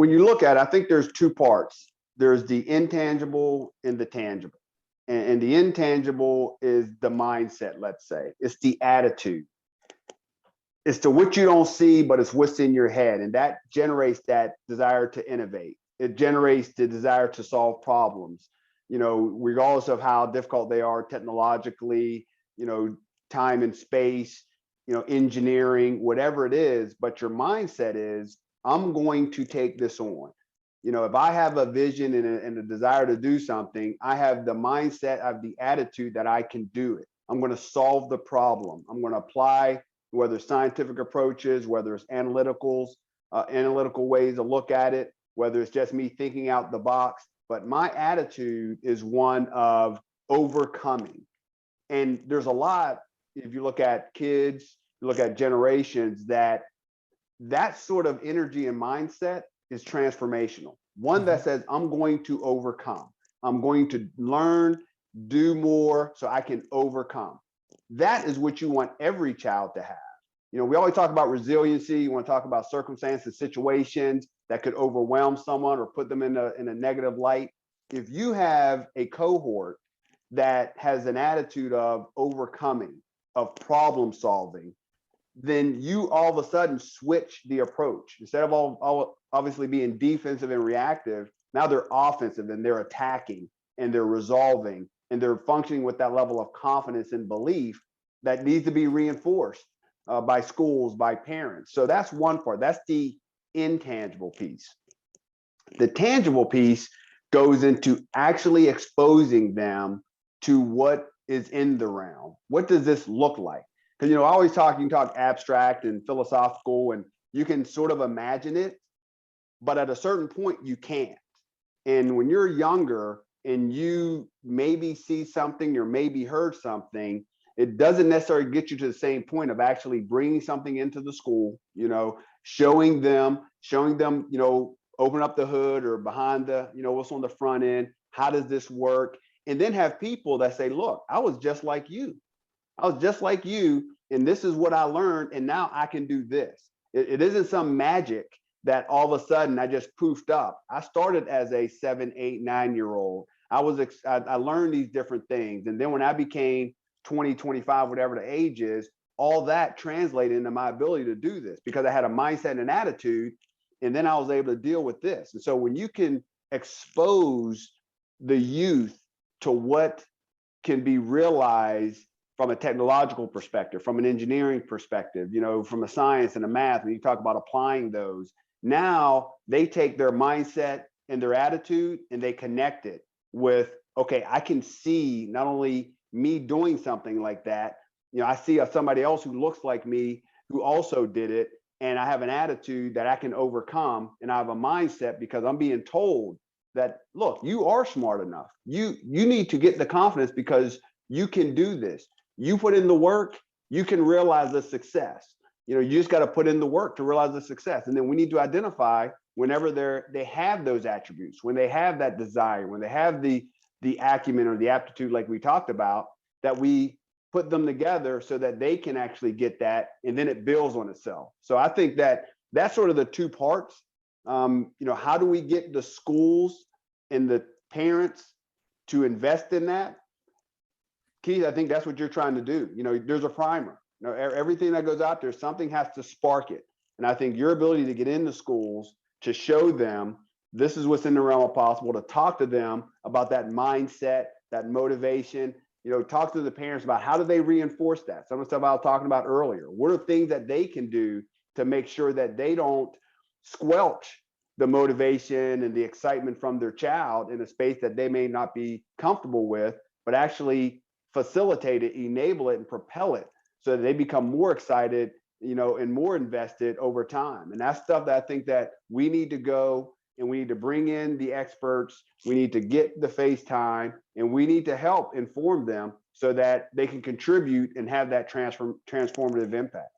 when you look at it, I think there's two parts. There's the intangible and the tangible. And the intangible is the mindset, let's say. It's the attitude. It's to what you don't see, but it's what's in your head. And that generates that desire to innovate. It generates the desire to solve problems, regardless of how difficult they are technologically, time and space, engineering, whatever it is. But your mindset is, I'm going to take this on. If I have a vision and a desire to do something, I have the mindset, I have the attitude that I can do it. I'm going to solve the problem. I'm going to apply, whether it's scientific approaches, whether it's analytical ways to look at it, whether it's just me thinking out the box. But my attitude is one of overcoming. And there's a lot, if you look at kids, you look at generations, that sort of energy and mindset is transformational. One that says, I'm going to overcome. I'm going to learn, do more so I can overcome. That is what you want every child to have. We always talk about resiliency. You want to talk about circumstances, situations that could overwhelm someone or put them in a negative light. If you have a cohort that has an attitude of overcoming, of problem solving, then you all of a sudden switch the approach. Instead of all obviously being defensive and reactive, now they're offensive and they're attacking and they're resolving and they're functioning with that level of confidence and belief that needs to be reinforced by schools, by parents. So that's one part. That's the intangible piece. The tangible piece goes into actually exposing them to what is in the realm. What does this look like? Because, I always you can talk abstract and philosophical, and you can sort of imagine it, but at a certain point you can't. And when you're younger and you maybe see something or maybe heard something, it doesn't necessarily get you to the same point of actually bringing something into the school, showing them, open up the hood or behind the, what's on the front end, how does this work? And then have people that say, look, I was just like you. And this is what I learned, and now I can do this. It isn't some magic that all of a sudden I just poofed up. I started as a 7, 8, 9-year-old. I learned these different things. And then when I became 20, 25, whatever the age is, all that translated into my ability to do this because I had a mindset and an attitude, and then I was able to deal with this. And so when you can expose the youth to what can be realized from a technological perspective, from an engineering perspective, from a science and a math, when you talk about applying those, now they take their mindset and their attitude and they connect it with, okay, I can see not only me doing something like that, I see somebody else who looks like me who also did it, and I have an attitude that I can overcome, and I have a mindset because I'm being told that, look, you are smart enough. You need to get the confidence because you can do this. You put in the work, you can realize the success. You just got to put in the work to realize the success. And then we need to identify whenever they have those attributes, when they have that desire, when they have the acumen or the aptitude, like we talked about, that we put them together so that they can actually get that, and then it builds on itself. So I think that's sort of the two parts. How do we get the schools and the parents to invest in that? Keith, I think that's what you're trying to do. There's a primer. Everything that goes out there, something has to spark it. And I think your ability to get into schools, to show them this is what's in the realm of possible, to talk to them about that mindset, that motivation, talk to the parents about how do they reinforce that. Some of the stuff I was talking about earlier. What are things that they can do to make sure that they don't squelch the motivation and the excitement from their child in a space that they may not be comfortable with, but actually facilitate it, enable it, and propel it so that they become more excited, and more invested over time. And that's stuff that I think that we need to go and we need to bring in the experts. We need to get the face time, and we need to help inform them so that they can contribute and have that transformative impact.